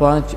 5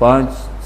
5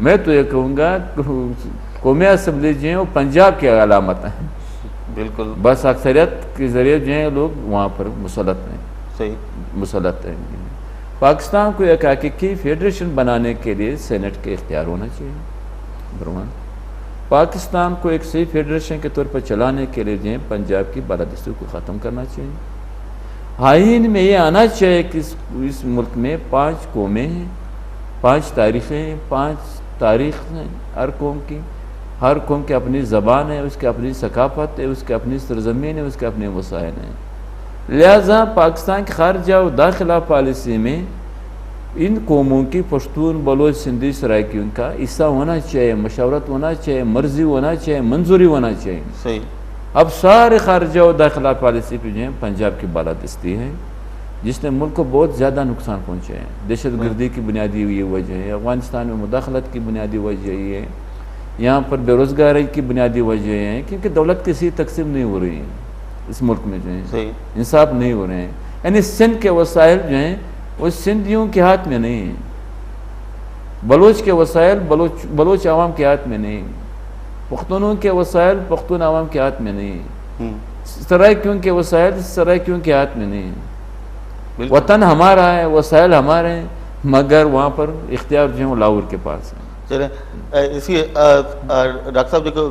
میں تو یہ کہوں گا قومی اسمبلی جو ہیں وہ پنجاب کی علامت ہیں، بالکل بس اکثریت کے ذریعے جو ہیں لوگ وہاں پر مسلط ہیں، صحیح، مسلط ہیں۔ پاکستان کو ایک حقیقی فیڈریشن بنانے کے لیے سینٹ کے اختیار ہونا چاہیے، برمان پاکستان کو ایک صحیح فیڈریشن کے طور پر چلانے کے لیے جو ہے پنجاب کی بالادستی کو ختم کرنا چاہیے۔ آئین میں یہ آنا چاہیے کہ اس ملک میں 5 قومیں ہیں، 5 تاریخیں ہیں، 5 تاریخ ہیں ہر قوم کی، ہر قوم کی اپنی زبان ہے، اس کی اپنی ثقافت ہے، اس کی اپنی سرزمین ہے، اس کے اپنے وسائل ہیں۔ لہذا پاکستان کی خارجہ و داخلہ پالیسی میں ان قوموں کی پشتون، بلوچ، سندھی، سرائکیوں کا حصہ ہونا چاہیے، مشاورت ہونا چاہیے، مرضی ہونا چاہیے، منظوری ہونا چاہیے۔ صحیح، اب سارے خارجہ و داخلہ پالیسی پہ جو ہے پنجاب کی بالادستی ہے، جس نے ملک کو بہت زیادہ نقصان پہنچایا ہے۔ دہشت گردی کی بنیادی یہ وجہ ہے، افغانستان میں مداخلت کی بنیادی وجہ یہ ہے، یہاں پر بے روزگاری کی بنیادی وجہ یہ ہے کیونکہ دولت کی صحیح تقسیم نہیں ہو رہی ہے اس ملک میں، جو ہے انصاف نہیں ہو رہے ہیں۔ یعنی سندھ کے وسائل جو ہیں وہ سندھیوں کے ہاتھ میں نہیں ہیں، بلوچ کے وسائل بلوچ عوام کے ہاتھ میں نہیں ہیں، پختونوں کے وسائل پختون عوام کے ہاتھ میں نہیں ہیں، سرائکیوں کے وسائل سرائکیوں کے ہاتھ میں نہیں ہیں۔ وطن ہمارا ہے، وسائل ہمارے ہیں، مگر وہاں پر اختیار جو ہے وہ لاہور کے پاس ہے۔ چلیں اسی ڈاکٹر صاحب جو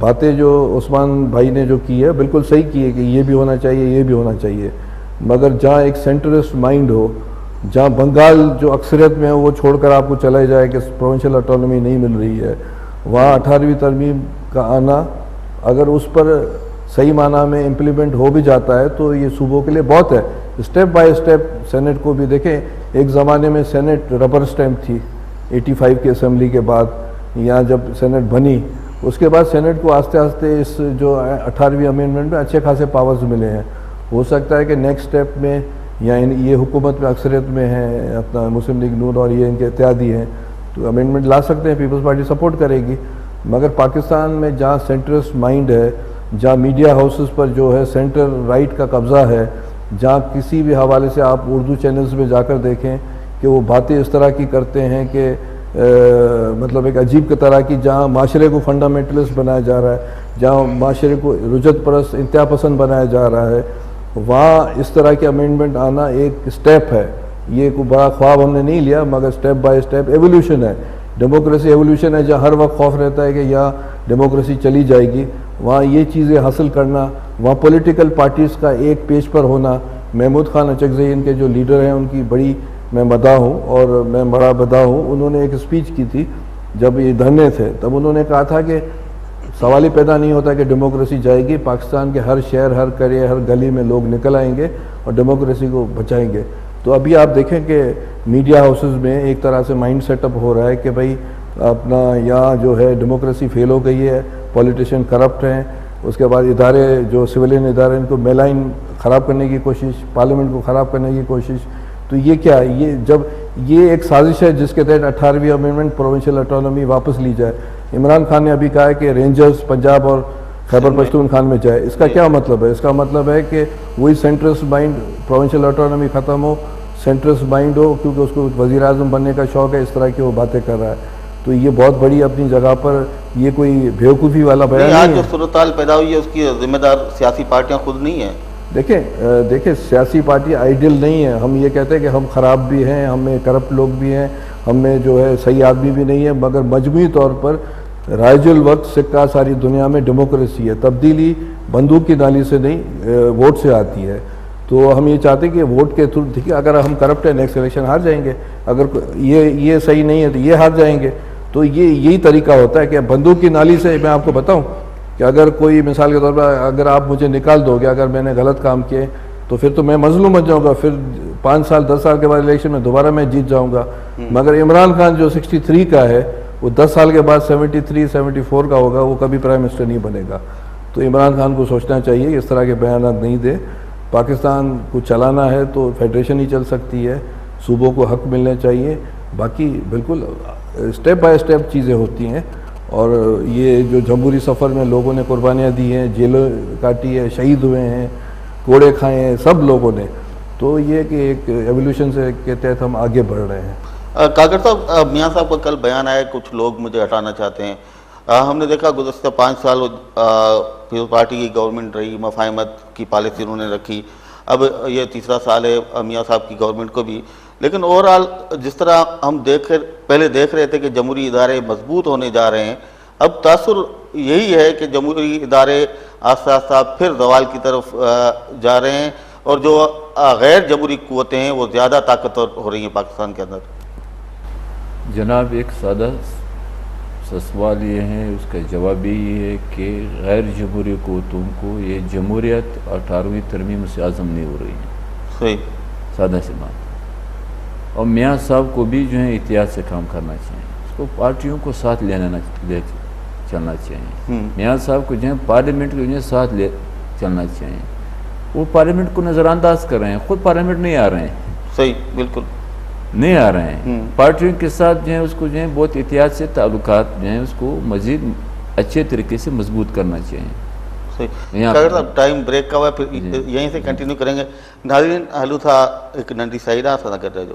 باتیں جو عثمان بھائی نے جو کی ہے بالکل صحیح کی ہے کہ یہ بھی ہونا چاہیے یہ بھی ہونا چاہیے، مگر جہاں ایک سینٹرسٹ مائنڈ ہو، جہاں بنگال جو اکثریت میں ہے وہ چھوڑ کر آپ کو چلا جائے کہ پروونشل آٹونومی نہیں مل رہی ہے، وہاں 18ویں ترمیم کا آنا اگر اس پر صحیح معنی میں امپلیمنٹ ہو بھی جاتا ہے تو یہ صوبوں کے لیے بہت ہے۔ اسٹیپ بائی اسٹیپ سینٹ کو بھی دیکھیں، ایک زمانے میں سینٹ ربر سٹیمپ تھی 85 کی اسمبلی کے بعد، یہاں جب سینٹ بنی اس کے بعد سینٹ کو آہستہ آہستہ اس جو 18ویں امینڈمنٹ میں اچھے خاصے پاورز ملے ہیں۔ ہو سکتا ہے کہ نیکسٹ اسٹیپ میں یا یہ حکومت میں اکثریت میں ہیں، اپنا مسلم لیگ نون اور یہ ان کے اتحادی ہیں، تو امینڈمنٹ لا سکتے ہیں، پیپلز پارٹی سپورٹ کرے گی۔ مگر پاکستان میں جہاں سینٹرسٹ مائنڈ ہے، جہاں میڈیا ہاؤسز پر جو ہے سینٹر رائٹ کا قبضہ ہے، جہاں کسی بھی حوالے سے آپ اردو چینلز میں جا کر دیکھیں کہ وہ باتیں اس طرح کی کرتے ہیں کہ مطلب ایک عجیب کی طرح کی، جہاں معاشرے کو فنڈامنٹلسٹ بنایا جا رہا ہے، جہاں معاشرے کو رجت پرست انتہا پسند بنایا جا رہا ہے، وہاں اس طرح کے امینڈمنٹ آنا ایک سٹیپ ہے۔ یہ کوئی بڑا خواب ہم نے نہیں لیا، مگر سٹیپ بائی سٹیپ ایولیوشن ہے، ڈیموکریسی ایولیوشن ہے، جہاں ہر وقت خوف رہتا ہے کہ یہاں ڈیموکریسی چلی جائے گی، وہاں یہ چیزیں حاصل کرنا، وہاں پولیٹیکل پارٹیز کا ایک پیج پر ہونا۔ محمود خان اچکزئی ان کے جو لیڈر ہیں ان کی بڑی میں مداح ہوں اور میں بڑا بداح ہوں۔ انہوں نے ایک اسپیچ کی تھی جب یہ دھرنے تھے، تب انہوں نے کہا تھا کہ سوال ہی پیدا نہیں ہوتا کہ ڈیموکریسی جائے گی، پاکستان کے ہر شہر، ہر قریے، ہر گلی میں لوگ نکل آئیں گے اور ڈیموکریسی کو بچائیں گے۔ تو ابھی آپ دیکھیں کہ میڈیا ہاؤسز میں ایک طرح سے مائنڈ سیٹ اپ ہو رہا ہے کہ بھائی اپنا یہاں جو ہے ڈیموکریسی فیل ہو گئی ہے، پولیٹیشین کرپٹ ہیں، اس کے بعد ادارے جو سویلین ادارے ان کو میلائن خراب کرنے کی کوشش، پارلیمنٹ کو خراب کرنے کی کوشش۔ تو یہ کیا ہے؟ یہ جب یہ ایک سازش ہے جس کے تحت 18ویں امینڈمنٹ پروونشل آٹونومی واپس لی جائے۔ عمران خان نے ابھی کہا ہے کہ رینجرز پنجاب اور خیبر پختونخوا میں جائے، اس کا کیا مطلب ہے؟ اس کا مطلب ہے کہ وہی سینٹرسٹ مائنڈ، پروونشل آٹونومی ختم ہو، سینٹرسٹ مائنڈ ہو، کیونکہ اس کو وزیر اعظم بننے کا شوق ہے، اس طرح کی وہ باتیں کر رہا ہے۔ تو یہ بہت بڑی اپنی جگہ پر یہ کوئی بیوقوفی والا بیان آج نہیں جو ہے۔ صورتحال پیدا ہوئی ہے اس کی ذمہ دار سیاسی پارٹیاں خود نہیں ہیں۔ دیکھیں سیاسی پارٹی آئیڈیل نہیں ہے، ہم یہ کہتے ہیں کہ ہم خراب بھی ہیں، ہم میں کرپٹ لوگ بھی ہیں، ہم میں جو ہے صحیح آدمی بھی نہیں ہے، مگر مجموعی طور پر رائج الوقت سکہ ساری دنیا میں ڈیموکریسی ہے۔ تبدیلی بندوق کی نالی سے نہیں، ووٹ سے آتی ہے۔ تو ہم یہ چاہتے ہیں کہ ووٹ کے تھرو، ٹھیک ہے، اگر ہم کرپٹ ہیں نیکسٹ الیکشن ہار جائیں گے، اگر یہ صحیح نہیں ہے تو یہ ہار جائیں گے۔ تو یہی طریقہ ہوتا ہے کہ بندوق کی نالی سے میں آپ کو بتاؤں کہ اگر کوئی مثال کے طور پر اگر آپ مجھے نکال دو گے، اگر میں نے غلط کام کیے تو پھر تو میں مظلوم بن جاؤں گا، پھر 5 سال 10 سال کے بعد الیکشن میں دوبارہ میں جیت جاؤں گا۔ مگر عمران خان جو 63 کا ہے وہ 10 سال کے بعد 73 74 کا ہوگا، وہ کبھی پرائم منسٹر نہیں بنے گا۔ تو عمران خان کو سوچنا چاہیے کہ اس طرح کے بیانات نہیں دے۔ پاکستان کو چلانا ہے تو فیڈریشن ہی چل سکتی ہے، صوبوں کو حق ملنے چاہیے، باقی بالکل اسٹیپ بائی اسٹیپ چیزیں ہوتی ہیں۔ اور یہ جو جمہوری سفر میں لوگوں نے قربانیاں دی ہیں، جیلیں کاٹی ہے، شہید ہوئے ہیں، کوڑے کھائے ہیں سب لوگوں نے، تو یہ کہ ایک ایولیوشن سے کے تحت ہم آگے بڑھ رہے ہیں۔ کاکڑ صاحب، میاں صاحب کا کل بیان آیا، کچھ لوگ مجھے ہٹانا چاہتے ہیں۔ ہم نے دیکھا گزشتہ 5 سال پیپلز پارٹی کی گورنمنٹ رہی، مفاہمت کی پالیسی انہوں نے رکھی، اب یہ تیسرا سال ہے میاں صاحب کی گورنمنٹ کو بھی، لیکن اوورآل جس طرح ہم پہلے دیکھ رہے تھے کہ جمہوری ادارے مضبوط ہونے جا رہے ہیں، اب تاثر یہی ہے کہ جمہوری ادارے آہستہ آہستہ پھر زوال کی طرف جا رہے ہیں، اور جو غیر جمہوری قوتیں ہیں وہ زیادہ طاقتور ہو رہی ہیں پاکستان کے اندر۔ جناب، ایک سادہ سا سوال یہ ہے، اس کا جواب یہ ہے کہ غیر جمہوری قوتوں کو یہ جمہوریت 18ویں ترمیم سے عزم نہیں ہو رہی ہے، صحیح، سادہ سی بات۔ اور میاں صاحب کو بھی جو ہے احتیاط سے کام کرنا چاہیے، اس کو پارٹیوں کو ساتھ لے چلنا چاہیے۔ میاں صاحب کو جو ہے پارلیمنٹ کو جو ہے ساتھ لے چلنا چاہیے۔ وہ پارلیمنٹ کو نظر انداز کر رہے ہیں، خود پارلیمنٹ نہیں آ رہے ہیں، صحیح، بالکل نہیں آ رہے ہیں۔ پارٹیوں کے ساتھ جو ہے اس کو جو ہے بہت احتیاط سے تعلقات جو ہیں اس کو مزید اچھے طریقے سے مضبوط کرنا چاہیے۔ صحیح، ٹائم بریک کا ہوا ہے، پھر یہیں سے کنٹینیو کریں گے۔ ناظرین، ہلو تھا ایک ننڈی سائیدہ سنا کر رہے جو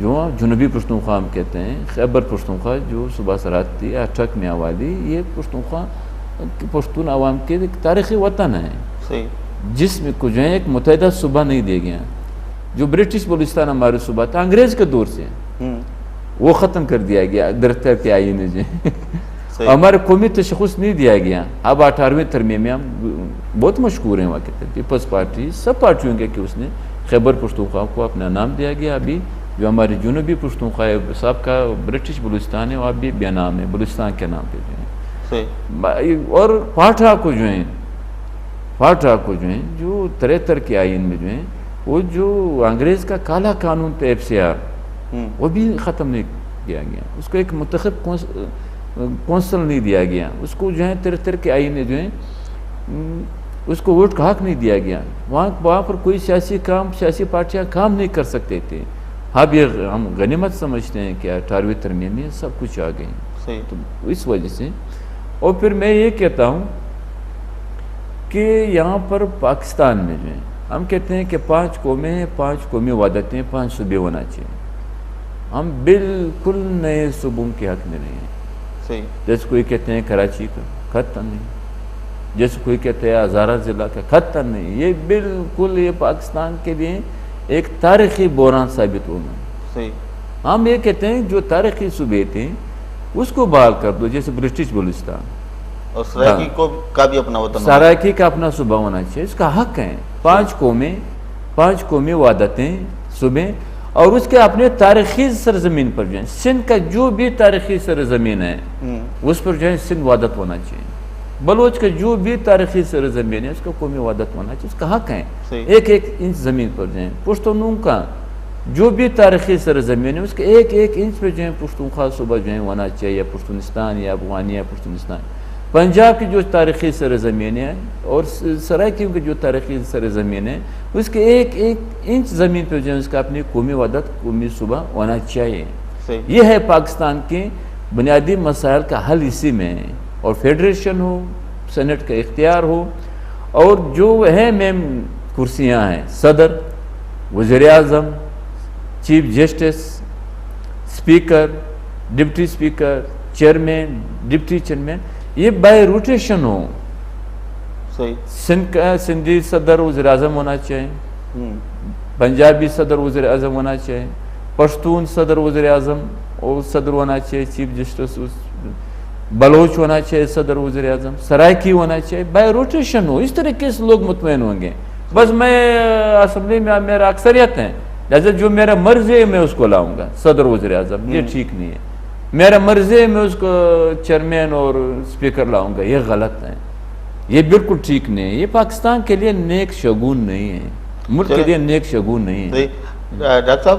جو جنوبی پشتونخوا ہم کہتے ہیں، خیبر پشتونخوا جو صوبہ سرحد تھی اٹھک میاں والی، یہ پشتونخوا پشتون عوام کے ایک تاریخی وطن ہے صحیح جس میں کو جو ہے ایک متحدہ صوبہ نہیں دیا گیا. جو برٹش بلوچستان ہمارے صوبہ تھا انگریز کے دور سے وہ ختم کر دیا گیا 73 کے آئین میں. جو ہمارے قومی تشخص نہیں دیا گیا. اب 18ویں ترمیم میں ہم بہت مشہور ہیں وہاں کے پیپلز پارٹی سب پارٹیوں کے کہ اس نے خیبر پشتونخوا کو اپنا نام دیا گیا. ابھی جو ہماری جنوبی پشتونخوا ہے سابقہ برٹش بلوچستان ہے وہ اب بھی بے نام ہے، بلوچستان کے نام پہ جو ہے. اور پاٹھا کو جو ہیں جو 73 کے آئین میں جو ہیں وہ جو انگریز کا کالا قانون تھا FCR وہ بھی ختم نہیں کیا گیا. اس کو ایک منتخب کونسل نہیں دیا گیا. اس کو جو ہے 73 کے آئین میں جو ہیں اس کو ووٹ کا حق نہیں دیا گیا. وہاں پر کوئی سیاسی پارٹیاں کام نہیں کر سکتے تھے. اب یہ ہم غنیمت سمجھتے ہیں کہ 18ویں ترمیم میں سب کچھ آ گئے. تو اس وجہ سے اور پھر میں یہ کہتا ہوں کہ یہاں پر پاکستان میں جو ہے ہم کہتے ہیں کہ 5 قومیں ہیں، 5 قومی وحدتیں، 5 صوبے ہونا چاہیے. ہم بالکل نئے صوبوں کے حق میں نہیں ہیں. جیسے کوئی کہتے ہیں کراچی کا خطہ نہیں، جیسے کوئی کہتے ہیں ہزارہ ضلع کا خطہ نہیں. یہ بالکل یہ پاکستان کے لیے ایک تاریخی بحران ثابت ہونا. ہم یہ کہتے ہیں جو تاریخی صوبے تھے اس کو بحال کر دو، جیسے برٹش بلوچستان اور سرائکی کا بھی اپنا وطن، سرائکی کا اپنا صوبہ ہونا چاہیے. اس کا حق ہے. 5 قومی وحدتیں صوبے اور اس کے اپنے تاریخی سرزمین پر جو ہے سندھ کا جو بھی تاریخی سرزمین ہے اس پر جو ہے سندھ وحدت ہونا چاہیے. بلوچ کا جو بھی تاریخی سرزمین ہے اس کا قومی وحدت ہونا چاہیے. اس کا حق ہے 1 انچ زمین پر جو ہے. پشتونوں کا جو بھی تاریخی سرزمین ہے اس کے 1 انچ پہ جو ہے پشتونخوا صوبہ جو ہے ہونا چاہیے، یا پشتونستان یا افغانی یا پشتونستان. پنجاب کی جو تاریخی سرزمین ہے اور سرائکیوں کی جو تاریخی سرزمین ہے اس کے 1 انچ زمین پہ جو ہے اس کا اپنی قومی وحدت، قومی صوبہ ہونا چاہیے. یہ ہے پاکستان کے بنیادی مسائل کا حل اسی میں ہے. اور فیڈریشن ہو، سینٹ کا اختیار ہو، اور جو اہم کرسیاں ہیں صدر، وزیر اعظم، chief justice, speaker, deputy speaker, chairman, deputy chairman, یہ بائی روٹیشن ہو. سندھی صدر وزیر اعظم ہونا چاہیے، پنجابی صدر وزیر اعظم ہونا چاہیے، پشتون صدر وزیر اعظم اور صدر ہونا چاہیے، چیف جسٹس، بلوچ ہونا چاہیے صدر وزیر اعظم، سرائکی ہونا چاہیے. بائی روٹیشن ہو. اس طریقے سے لوگ مطمئن ہوں گے. بس میں اسمبلی میں میرا اکثریت ہے لہٰذا جو میرا مرضی ہے میں اس کو لاؤں گا صدر وزیر اعظم، یہ ٹھیک نہیں ہے. میرا مرضی ہے میں اس کو چیئرمین اور اسپیکر لاؤں گا، یہ غلط ہے. یہ بالکل ٹھیک نہیں ہے. یہ پاکستان کے لیے نیک شگون نہیں ہے، ملک کے لیے نیک شگون نہیں ہے. ڈاکٹر صاحب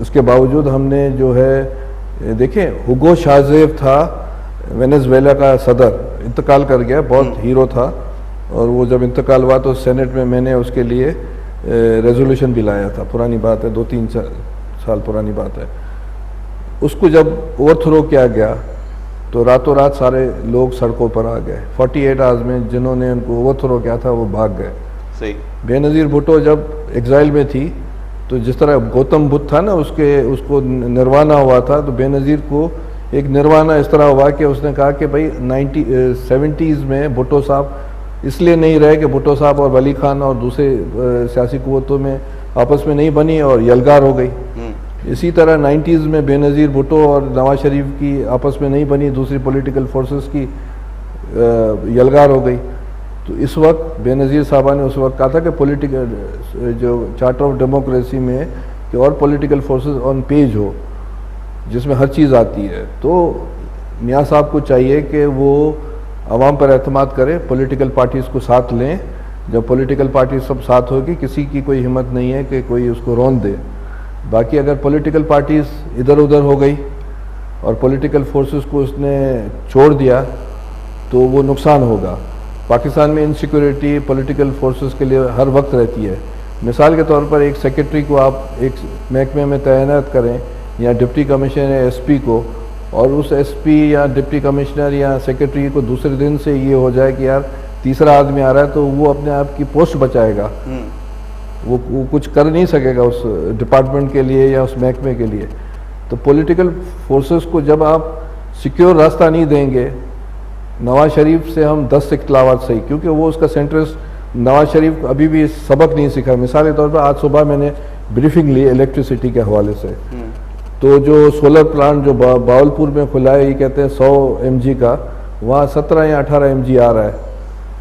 اس کے باوجود ہم نے جو ہے دیکھیں ہوگو شازیف تھا وینزویلا کا صدر، انتقال کر گیا، بہت ہیرو تھا، اور وہ جب انتقال ہوا تو سینٹ میں نے اس کے لیے ریزولوشن بھی لایا تھا، پرانی بات ہے، 2-3 سال پرانی بات ہے۔ اس کو جب اوور تھرو کیا گیا تو راتوں رات سارے لوگ سڑکوں پر آ گئے، 48 آورز میں جنہوں نے ان کو اوور تھرو کیا تھا وہ بھاگ گئے۔ صحیح۔ بے نظیر بھٹو جب ایگزائل میں تھی تو جس طرح گوتم بدھ تھا نا، اس کو نروانا ہوا تھا، تو بے نظیر کو ایک نروانا اس طرح ہوا کہ اس نے کہا کہ بھائی 70s میں بھٹو صاحب اس لیے نہیں رہے کہ بھٹو صاحب اور ولی خان اور دوسرے سیاسی قوتوں میں آپس میں نہیں بنی اور یلغار ہو گئی۔ اسی طرح 90s میں بے نظیر بھٹو اور نواز شریف کی آپس میں نہیں بنی، دوسری پولیٹیکل فورسز کی یلغار ہو گئی۔ تو اس وقت بے نظیر صاحبہ نے اس وقت کہا تھا کہ پولیٹیکل جو چارٹر آف ڈیموکریسی میں کہ اور پولیٹیکل فورسز آن پیج ہو جس میں ہر چیز آتی ہے، تو میاں صاحب کو چاہیے کہ وہ عوام پر اعتماد کرے، پولیٹیکل پارٹیز کو ساتھ لیں۔ جب پولیٹیکل پارٹیز سب ساتھ ہوگی، کسی کی کوئی ہمت نہیں ہے کہ کوئی اس کو رون دے۔ باقی اگر پولیٹیکل پارٹیز ادھر ادھر ہو گئی اور پولیٹیکل فورسز کو اس نے چھوڑ دیا تو وہ نقصان ہوگا۔ پاکستان میں انسیکیورٹی پولیٹیکل فورسز کے لیے ہر وقت رہتی ہے۔ مثال کے طور پر ایک سیکرٹری کو آپ ایک محکمے میں تعینات کریں یا ڈپٹی کمشنر یا ایس پی کو، اور اس ایس پی یا ڈپٹی کمشنر یا سیکرٹری کو دوسرے دن سے یہ ہو جائے کہ یار تیسرا آدمی آ رہا ہے، تو وہ اپنے آپ کی پوسٹ بچائے گا، وہ کچھ کر نہیں سکے گا اس ڈپارٹمنٹ کے لیے یا اس محکمے کے لیے۔ تو پولیٹیکل فورسز کو جب آپ سیکیور راستہ نہیں دیں گے، نواز شریف سے ہم 10 اختلافات صحیح، کیونکہ وہ اس کا سینٹرسٹ نواز شریف ابھی بھی سبق نہیں سیکھا۔ مثال کے طور پر آج صبح میں نے بریفنگ لی الیکٹریسٹی کے حوالے سے، تو جو سولر پلانٹ جو باولپور میں کھلا ہے، یہ کہتے ہیں 100 MG کا، وہاں 17 یا 18 MG آ رہا ہے۔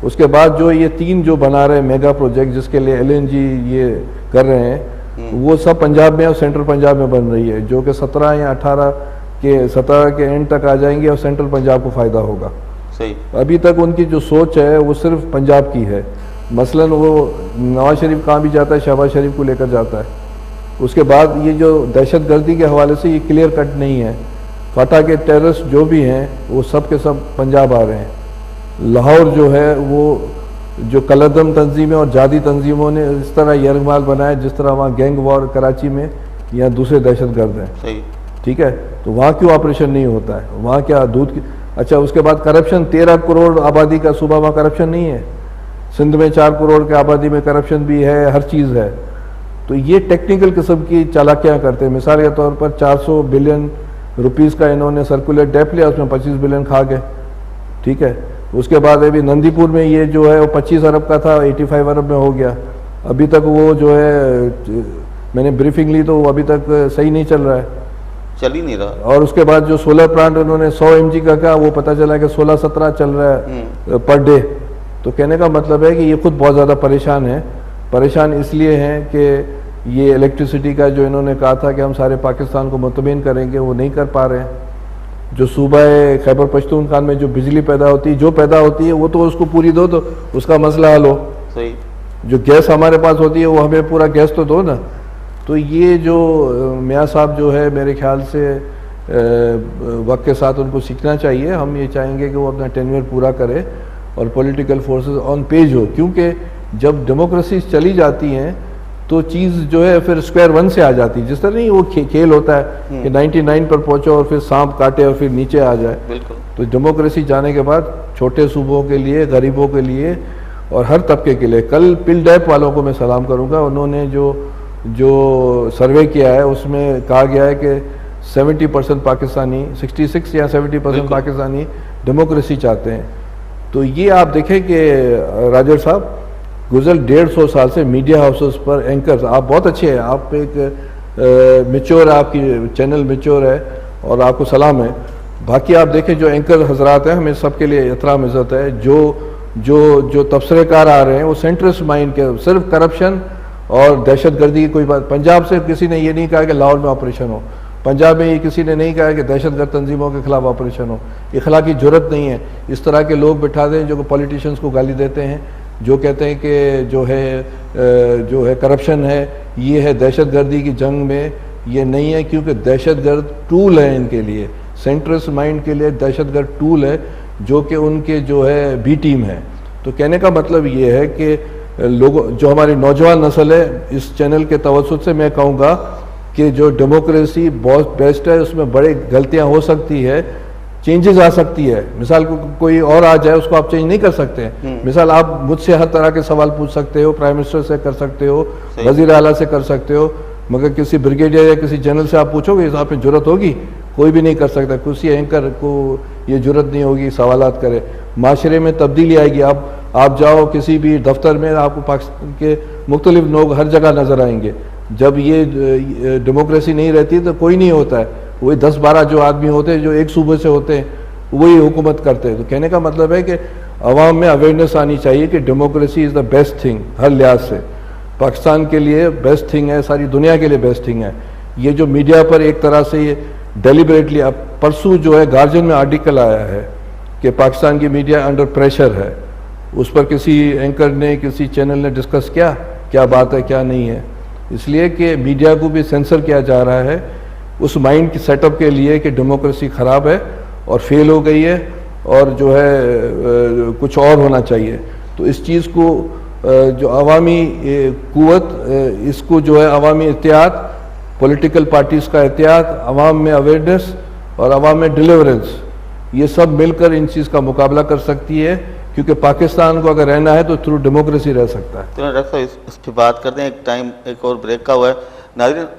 اس کے بعد جو یہ 3 جو بنا رہے ہیں میگا پروجیکٹ جس کے لیے LNG یہ کر رہے ہیں، وہ سب پنجاب میں اور سینٹرل پنجاب میں بن رہی ہے، جو کہ 17 یا 18 کے اینڈ تک آ جائیں گے اور سینٹرل پنجاب کو فائدہ ہوگا۔ صحیح۔ ابھی تک ان کی جو سوچ ہے وہ صرف پنجاب کی ہے۔ مثلاً وہ نواز شریف کہاں بھی جاتا ہے شہباز شریف کو لے کر جاتا ہے۔ اس کے بعد یہ جو دہشت گردی کے حوالے سے یہ کلیئر کٹ نہیں ہے، فاتح کے ٹیررسٹ جو بھی ہیں وہ سب کے سب پنجاب آ رہے ہیں۔ لاہور جو ہے وہ جو کلدم تنظیمیں اور جادی تنظیموں نے اس طرح یرغمال بنایا جس طرح وہاں گینگ وار کراچی میں یا دوسرے دہشت گرد ہیں۔ صحیح۔ ٹھیک ہے، تو وہاں کیوں آپریشن نہیں ہوتا ہے؟ وہاں کیا دودھ کی اچھا، اس کے بعد کرپشن، 13 کروڑ آبادی کا صوبہ، وہاں کرپشن نہیں ہے؟ سندھ میں 4 کروڑ کے آبادی میں کرپشن بھی ہے، ہر چیز ہے۔ تو یہ ٹیکنیکل قسم کی چالاکیاں کرتے ہیں۔ مثال کے طور پر 400 بلین روپیز کا انہوں نے سرکولر ڈیپ لیا، اس میں 25 بلین کھا گئے۔ ٹھیک ہے، اس کے بعد ابھی نندی پور میں یہ جو ہے وہ 25 ارب کا تھا، 85 ارب میں ہو گیا۔ ابھی تک وہ جو ہے میں نے بریفنگ لی تو وہ ابھی تک صحیح نہیں چل رہا ہے، چل ہی نہیں رہا۔ اور اس کے بعد جو سولر پلانٹ انہوں نے 100 MG کا کہا، وہ پتہ چلا کہ 16-17 چل رہا ہے پر ڈے۔ تو کہنے کا مطلب ہے کہ یہ خود بہت زیادہ پریشان ہے۔ پریشان اس لیے ہیں کہ یہ الیکٹریسٹی کا جو انہوں نے کہا تھا کہ ہم سارے پاکستان کو مطمئن کریں گے، وہ نہیں کر پا رہے ہیں۔ جو صوبہ خیبر پختونخوا میں جو بجلی پیدا ہوتی ہے، جو پیدا ہوتی ہے وہ تو اس کو پوری دو تو اس کا مسئلہ حل ہو۔ صحیح۔ جو گیس ہمارے پاس ہوتی ہے وہ ہمیں پورا گیس تو دو نا۔ تو یہ جو میاں صاحب جو ہے میرے خیال سے وقت کے ساتھ ان کو سیکھنا چاہیے۔ ہم یہ چاہیں گے کہ وہ اپنا ٹینیور پورا کرے اور پولیٹیکل فورسز آن پیج ہو، کیونکہ جب ڈیموکریسیز چلی جاتی ہیں تو چیز جو ہے پھر اسکوائر ون سے آ جاتی ہے۔ جس طرح نہیں وہ کھیل ہوتا ہے کہ 99 پر پہنچو اور پھر سانپ کاٹے اور پھر نیچے آ جائے۔ بالکل۔ تو ڈیموکریسی جانے کے بعد چھوٹے صوبوں کے لیے، غریبوں کے لیے اور ہر طبقے کے لیے، کل پل ڈیپ والوں کو میں سلام کروں گا، انہوں نے جو سروے کیا ہے اس میں کہا گیا ہے کہ 70% پاکستانی، 66 یا 70% پاکستانی ڈیموکریسی چاہتے ہیں۔ تو یہ آپ دیکھیں کہ راجر صاحب گزر 150 سال سے میڈیا ہاؤسز پر اینکرز، آپ بہت اچھے ہیں، آپ ایک میچور، آپ کی چینل میچور ہے اور آپ کو سلام ہے۔ باقی آپ دیکھیں جو اینکر حضرات ہیں، ہمیں سب کے لیے احترام عزت ہے، جو تبصرے کار آ رہے ہیں وہ سینٹرسٹ مائنڈ کے، صرف کرپشن اور دہشت گردی کی کوئی بات۔ پنجاب سے کسی نے یہ نہیں کہا کہ لاہور میں آپریشن ہو، پنجاب میں یہ کسی نے نہیں کہا کہ دہشت گرد تنظیموں کے خلاف آپریشن ہو۔ اخلاقی جرت نہیں ہے، اس طرح کے لوگ بٹھا دیں جو پولیٹیشنز کو گالی دیتے ہیں، جو کہتے ہیں کہ جو ہے کرپشن ہے، یہ ہے دہشت گردی کی جنگ میں یہ نہیں ہے، کیونکہ دہشت گرد ٹول ہے ان کے لیے، سینٹرسٹ مائنڈ کے لیے دہشت گرد ٹول ہے جو کہ ان کے جو ہے بی ٹیم ہے۔ تو کہنے کا مطلب یہ ہے کہ لوگوں جو ہماری نوجوان نسل ہے، اس چینل کے توسط سے میں کہوں گا کہ جو ڈیموکریسی بہت بیسٹ ہے، اس میں بڑے غلطیاں ہو سکتی ہے، چینجز آ سکتی ہے، مثال کوئی اور آ جائے اس کو آپ چینج نہیں کر سکتے، مثال آپ مجھ سے ہر طرح کے سوال پوچھ سکتے ہو، پرائم منسٹر سے کر سکتے ہو، وزیر اعلیٰ سے کر سکتے ہو، مگر کسی بریگیڈیئر یا کسی جنرل سے آپ پوچھو گے آپ میں جرت ہوگی؟ کوئی بھی نہیں کر سکتا، کسی اینکر کو یہ جرت نہیں ہوگی سوالات کرے۔ معاشرے میں تبدیلی آئے گی، آپ جاؤ کسی بھی دفتر میں، آپ کو پاکستان کے مختلف لوگ ہر جگہ نظر آئیں گے۔ جب یہ ڈیموکریسی نہیں رہتی تو کوئی نہیں ہوتا ہے، وہی 10-12 جو آدمی ہوتے ہیں جو ایک صوبے سے ہوتے ہیں وہی حکومت کرتے ہیں۔ تو کہنے کا مطلب ہے کہ عوام میں اویئرنیس آنی چاہیے کہ democracy is the best thing ہر لحاظ سے، پاکستان کے لیے بیسٹ تھنگ ہے، ساری دنیا کے لیے بیسٹ تھنگ ہے۔ یہ جو میڈیا پر ایک طرح سے یہ ڈیلیبریٹلی، اب پرسوں جو ہے گارجین میں آرٹیکل آیا ہے کہ پاکستان کی میڈیا انڈر پریشر ہے، اس پر کسی اینکر نے کسی چینل نے ڈسکس کیا بات ہے کیا نہیں ہے، اس لیے کہ میڈیا کو بھی سینسر کیا جا رہا ہے اس مائنڈ کی سیٹ اپ کے لیے کہ ڈیموکریسی خراب ہے اور فیل ہو گئی ہے اور جو ہے کچھ اور ہونا چاہیے۔ تو اس چیز کو جو عوامی قوت، اس کو جو ہے عوامی اتحاد، پولیٹیکل پارٹیز کا اتحاد، عوام میں اویئرنیس اور عوام میں ڈیلیورنس، یہ سب مل کر ان چیز کا مقابلہ کر سکتی ہے، کیونکہ پاکستان کو اگر رہنا ہے تو تھرو ڈیموکریسی رہ سکتا ہے۔ تو ڈاکٹر صاحب اس پہ بات کرتے ہیں، ایک اور بریک کا ہوا ہے ناظرین،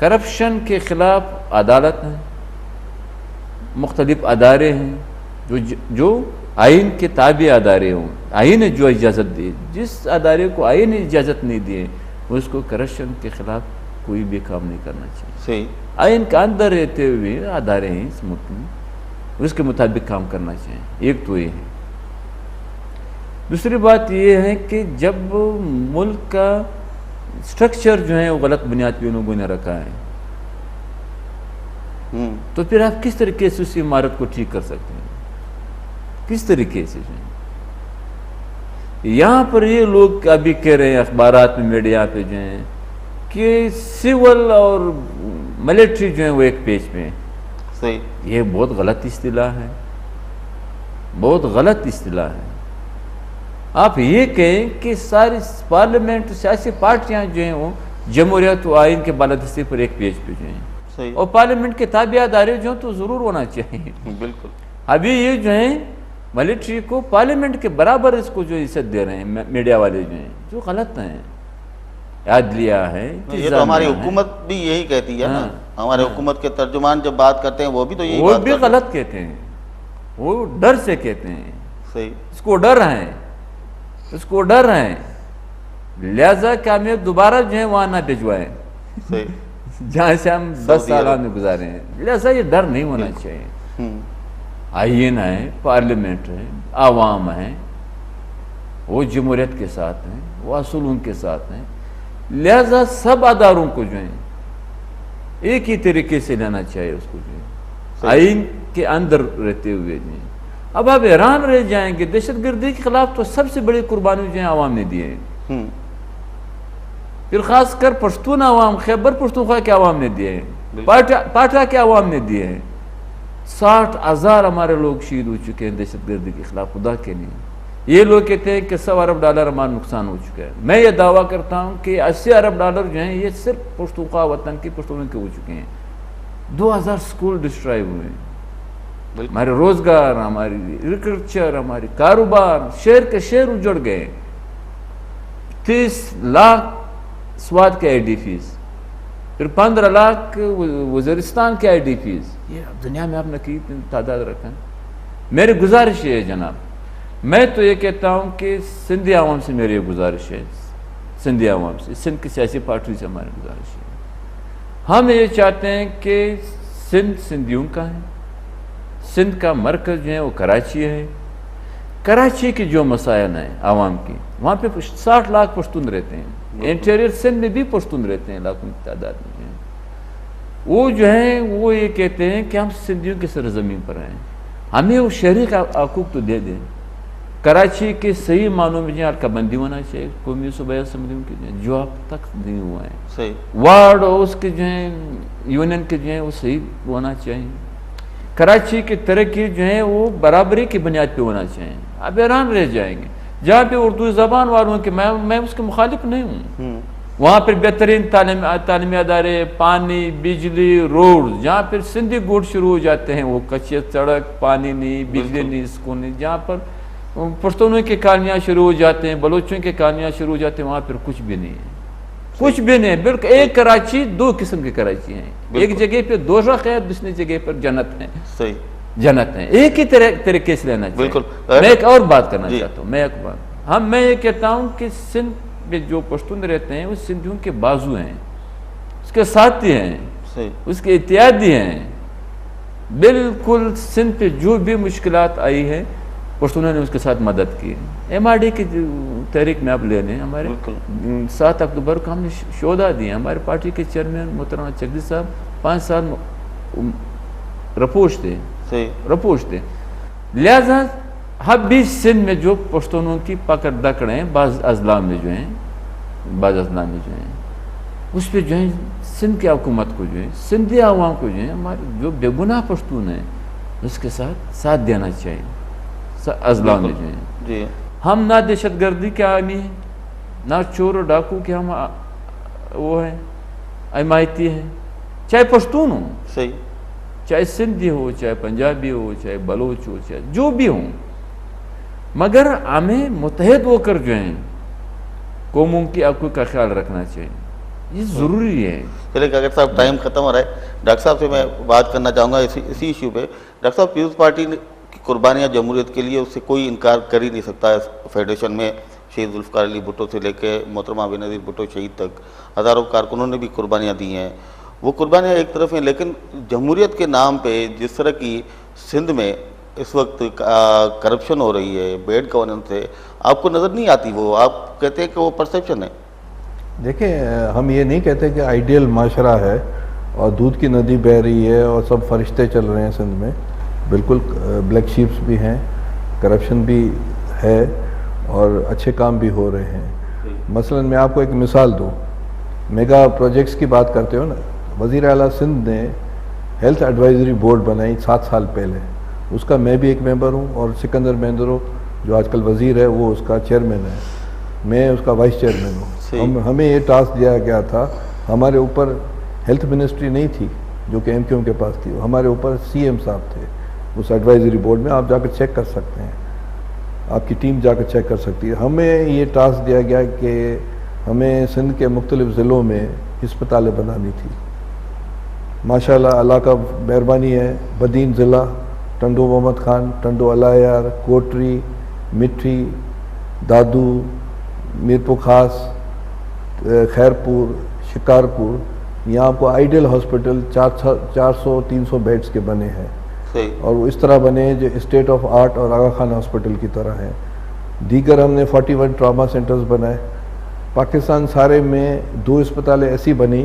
کرپشن کے خلاف عدالت ہے، مختلف ادارے ہیں جو آئین کے تابع ادارے ہوں، آئین نے جو اجازت دی، جس ادارے کو آئین نے اجازت نہیں دی اس کو کرپشن کے خلاف کوئی بھی کام نہیں کرنا چاہیے. صحیح. آئین کے اندر رہتے ہوئے ادارے ہیں اس ملک میں، اس کے مطابق کام کرنا چاہیے. ایک تو یہ ہے. دوسری بات یہ ہے کہ جب ملک کا سٹرکچر جو ہے وہ غلط بنیاد پہ لوگوں نے رکھا ہے تو پھر آپ کس طریقے سے اس عمارت کو ٹھیک کر سکتے ہیں؟ کس طریقے سے جو ہے یہاں پر یہ لوگ ابھی کہہ رہے ہیں اخبارات میں، میڈیا پہ جو ہیں کہ سول اور ملٹری جو ہیں وہ ایک پیج پہ ہیں. صحیح. یہ بہت غلط اصطلاح ہے، بہت غلط اصطلاح ہے. آپ یہ کہیں کہ ساری پارلیمنٹ سیاسی پارٹیاں جو ہیں وہ جمہوریت و آئین کے بالادستی پر ایک پیج پہ جو ہیں، صحیح. اور پارلیمنٹ کے تابع ادارے جو ہیں تو ضرور ہونا چاہیے. بالکل. ابھی یہ جو ہیں ملٹری کو پارلیمنٹ کے برابر اس کو جو عزت دے رہے ہیں میڈیا والے جو ہیں، جو غلط ہیں. عدلیہ ہے، یہ تو ہماری حکومت بھی یہی کہتی ہے نا. ہمارے حکومت کے ترجمان جب بات کرتے ہیں وہ بھی تو یہی وہ بات بھی غلط کہتے ہیں، وہ ڈر سے کہتے ہیں. صحیح. اس کو ڈر ہیں، اس کو ڈر ہیں، لہذا کہ ہمیں دوبارہ جو ہے وہاں نہ بھجوائیں صحیح. جہاں سے ہم 10 سال میں گزارے ہیں. لہذا یہ ڈر نہیں ہونا چاہیے. آئین ہے، پارلیمنٹ ہے، عوام ہے، وہ جمہوریت کے ساتھ ہیں، وہ اصولوں کے ساتھ ہیں. لہذا سب اداروں کو جو ہیں ایک ہی طریقے سے لینا چاہیے اس کو جو ہے آئین کے اندر رہتے ہوئے جو ہیں. اب آپ حیران رہ جائیں گے، دہشت گردی کے خلاف تو سب سے بڑی قربانی جو ہیں عوام نے دی ہے. پھر خاص کر پشتون عوام، خیبر پختونخوا کے عوام نے دیے ہیں، پاٹا کے عوام نے دیے ہیں. 60,000 ہمارے لوگ شہید ہو چکے ہیں دہشت گردی کے خلاف. خدا کے لیے یہ لوگ کہتے ہیں کہ 100 ارب ڈالر ہمارا نقصان ہو چکا ہے. میں یہ دعویٰ کرتا ہوں کہ 80 ارب ڈالر جو ہیں یہ صرف پختونخوا وطن کی پشتونوں کے ہو چکے ہیں. 2000 سکول ڈسٹرائے ہوئے ہیں. ہمارے روزگار، ہماری ایگریکلچر، ہماری کاروبار، شہر کے شہر اجڑ گئے. 30 لاکھ سوات کے آئی ڈی فیس، پھر 15 لاکھ وزیرستان کے آئی ڈی فیس. یہ دنیا میں آپ نے کی تعداد رکھیں. میری گزارش یہ ہے جناب، میں تو یہ کہتا ہوں کہ سندھی عوام سے میری یہ گزارش ہے، سندھی عوام سے، سندھ کی سیاسی پارٹی سے ہماری گزارش ہے. ہم یہ چاہتے ہیں کہ سندھ سندھیوں کا ہے. سندھ کا مرکز جو ہے وہ کراچی ہے. کراچی کی جو مسائل ہیں عوام کی، وہاں پہ 60 لاکھ پشتون رہتے ہیں. انٹیریئر سندھ میں بھی پشتون رہتے ہیں لاکھوں کی تعداد میں. وہ جو ہیں وہ یہ کہتے ہیں کہ ہم سندھیوں کی سرزمین پر ہیں، ہمیں وہ شہری کا حقوق تو دے دیں. کراچی کے صحیح معنوں میں جو حلقہ بندی ہونا چاہیے قومی صوبائی اسمبلیوں کے جو اب تک نہیں ہوا ہے. صحیح. وارڈ اور اس کے جو ہیں یونین کے جو ہیں وہ صحیح ہونا چاہیے. کراچی کی ترقی جو ہے وہ برابری کی بنیاد پہ ہونا چاہیے. آپ حیران رہ جائیں گے جہاں پہ اردو زبان والوں کے، میں اس کے مخالف نہیں ہوں، وہاں پر بہترین تعلیمی ادارے، پانی، بجلی، روڈ، جہاں پر سندھی گوٹ شروع ہو جاتے ہیں، وہ کچے سڑک، پانی نہیں، بجلی نہیں، سکون نہیں. جہاں پر پشتونوں کی کالونیاں شروع ہو جاتے ہیں، بلوچوں کی کالونیاں شروع ہو جاتے ہیں، وہاں پر کچھ بھی نہیں ہے. کچھ بھی نہیں. بالکل ایک کراچی، 2 قسم کی کراچی ہیں. ایک جگہ پہ دوزخ ہے، دوسری جگہ پر جنت ہے. صحیح. جنت ہے. ایک ہی طریقے سے لینا چاہیے. بالکل. میں ایک اور بات کرنا چاہتا ہوں. میں یہ کہتا ہوں کہ سندھ میں جو پشتون رہتے ہیں وہ سندھیوں کے بازو ہیں، اس کے ساتھی ہیں، اس کے اتحادی ہیں. بالکل سندھ پہ جو بھی مشکلات آئی ہے پشتونوں نے اس کے ساتھ مدد کی. ایم آر ڈی کی تحریک میں آپ لے لیں، ہمارے 7 اکتوبر کو ہم نے شہدا دیے. ہمارے پارٹی کے چیئرمین محترمہ چکدی صاحب 5 سال رپوش تھے. لہذا اب بھی سندھ میں جو پشتونوں کی پکڑ دکڑ ہیں بعض اضلاع میں جو ہیں، اس پہ جو ہے سندھ کی حکومت کو جو ہے، سندھی عوام کو جو ہے، ہمارے جو بے گناہ پشتون ہیں اس کے ساتھ دینا چاہیے. اضلاع میں جو ہیں ہم نہ دہشت گردی کے حامی ہیں، نہ چور و ڈاکو کے ہم وہ ہیں حمایتی ہیں، چاہے پشتون ہوں، چاہے سندھی ہو، چاہے پنجابی ہو، چاہے بلوچ ہو، چاہے جو بھی ہوں. مگر ہمیں متحد ہو کر جو ہیں قوموں کی حقوق کا خیال رکھنا چاہیے. یہ ضروری ہے. چلے کاکر صاحب ٹائم ختم ہو رہا ہے. ڈاکٹر صاحب سے میں بات کرنا چاہوں گا اسی ایشو پہ. ڈاکٹر صاحب پیپلز پارٹی کی قربانیاں جمہوریت کے لیے اس سے کوئی انکار کر ہی نہیں سکتا ہے. فیڈریشن میں شہید ذوالفقار علی بھٹو سے لے کے محترمہ بینظیر بھٹو شہید تک ہزاروں کارکنوں نے بھی قربانیاں دی ہیں. وہ قربانیاں ایک طرف ہیں, لیکن جمہوریت کے نام پہ جس طرح کی سندھ میں اس وقت کرپشن ہو رہی ہے, بیڈ گورننس ہے, آپ کو نظر نہیں آتی؟ وہ آپ کہتے ہیں کہ وہ پرسیپشن ہے. دیکھیں, ہم یہ نہیں کہتے کہ آئیڈیل معاشرہ ہے اور دودھ کی ندی بہہ رہی ہے اور سب فرشتے چل رہے ہیں سندھ میں. بالکل بلیک شیپس بھی ہیں, کرپشن بھی ہے اور اچھے کام بھی ہو رہے ہیں. مثلا میں آپ کو ایک مثال دوں, میگا پروجیکٹس کی بات کرتے ہو نا, وزیر اعلیٰ سندھ نے ہیلتھ ایڈوائزری بورڈ بنائی 7 سال پہلے. اس کا میں بھی ایک ممبر ہوں اور سکندر مہندرو جو آج کل وزیر ہے وہ اس کا چیئرمین ہے, میں اس کا وائس چیئرمین ہوں. ہمیں یہ ٹاسک دیا گیا تھا, ہمارے اوپر ہیلتھ منسٹری نہیں تھی جو کہ ایم کے پاس تھی, ہمارے اوپر سی ایم صاحب تھے اس ایڈوائزری بورڈ میں. آپ جا کر چیک کر سکتے ہیں, آپ کی ٹیم جا کر چیک کر سکتی ہے. ہمیں یہ ٹاسک دیا گیا کہ ہمیں سندھ کے مختلف ضلعوں میں ہسپتالیں بنانی تھی. ماشاءاللہ اللہ کا مہربانی ہے, بدین ضلع, ٹنڈو محمد خان, ٹنڈو علایار, کوٹری, مٹھی, دادو, میرپور خاص, خیرپور, شکارپور, یہاں آپ کو آئیڈیل ہاسپٹل 400-300 بیڈز کے بنے ہیں. اور وہ اس طرح بنے جو اسٹیٹ آف آرٹ اور آغا خان ہاسپٹل کی طرح ہیں. دیگر ہم نے 41 ٹراما سینٹرز بنائے. پاکستان سارے میں 2 اسپتالیں ایسی بنی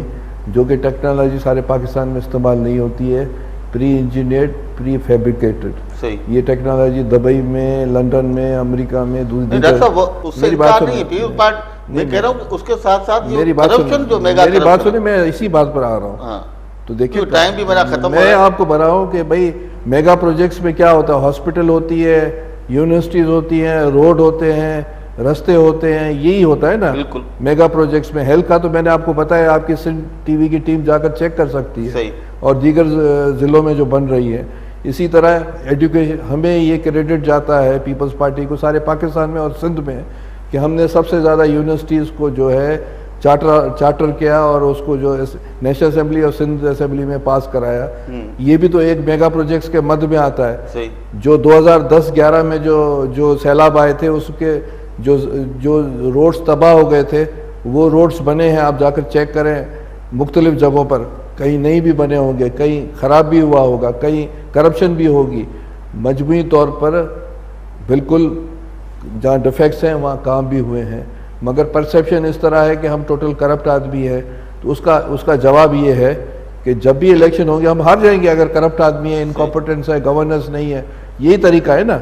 جو کہ ٹیکنالوجی سارے پاکستان میں استعمال نہیں ہوتی ہے, پری انجینئرڈ, پری فیبریکیٹڈ. یہ ٹیکنالوجی دبئی میں, لندن میں, امریکہ میں, ڈاکٹر صاحب اس سے انکار نہیں ہے. میں کہہ رہا ہوں اس کے ساتھ ساتھ میری بات سنیں, میں اسی بات پر آ رہا ہوں. تو دیکھیں ٹائم بھی میرا ختم. میں آپ کو بتا رہا ہوں کہ بھائی میگا پروجیکٹس میں کیا ہوتا ہے, ہاسپٹل ہوتی ہے, یونیورسٹیز ہوتی ہیں, روڈ ہوتے ہیں, رستے ہوتے ہیں, یہی ہوتا ہے نا میگا پروجیکٹس میں. ہیلتھ کا تو میں نے آپ کو بتایا, آپ کی سندھ ٹی وی کی ٹیم جا کر چیک کر سکتی ہے, اور دیگر ضلعوں میں جو بن رہی ہے. اسی طرح ایجوکیشن, ہمیں یہ کریڈٹ جاتا ہے پیپلز پارٹی کو سارے پاکستان میں اور سندھ میں کہ ہم نے سب سے زیادہ یونیورسٹیز کو جو ہے چارٹر کیا اور اس کو جو نیشنل اسمبلی اور سندھ اسمبلی میں پاس کرایا. یہ بھی تو ایک میگا پروجیکٹس کے مد میں آتا ہے. جو 2010-11 میں جو سیلاب آئے تھے اس کے جو روڈز تباہ ہو گئے تھے, وہ روڈز بنے ہیں. آپ جا کر چیک کریں مختلف جگہوں پر, کہیں نہیں بھی بنے ہوں گے, کہیں خراب بھی ہوا ہوگا, کہیں کرپشن بھی ہوگی. مجموعی طور پر بالکل جہاں ڈیفیکٹس ہیں وہاں کام بھی ہوئے ہیں. مگر پرسیپشن اس طرح ہے کہ ہم ٹوٹل کرپٹ آدمی ہے. تو اس کا جواب یہ ہے کہ جب بھی الیکشن ہوں گے ہم ہار جائیں گے اگر کرپٹ آدمی ہے, انکمپیٹنس ہے, گورننس نہیں ہے. یہی طریقہ ہے نا,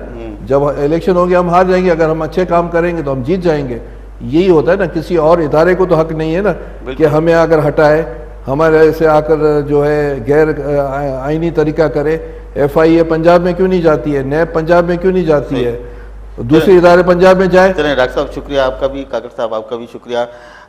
جب الیکشن ہوں گے ہم ہار جائیں گے, اگر ہم اچھے کام کریں گے تو ہم جیت جائیں گے. یہی ہوتا ہے نا, کسی اور ادارے کو تو حق نہیں ہے نا کہ ہمیں اگر ہٹائے, ہمارے سے آ کر جو ہے غیر آئینی طریقہ کرے. FIA پنجاب میں کیوں نہیں جاتی ہے, نیب پنجاب میں کیوں نہیں جاتی ہے, دوسرے ادارے پنجاب میں جائے. چلیں ڈاکٹر صاحب شکریہ آپ کا بھی, کاکر صاحب آپ کا بھی شکریہ.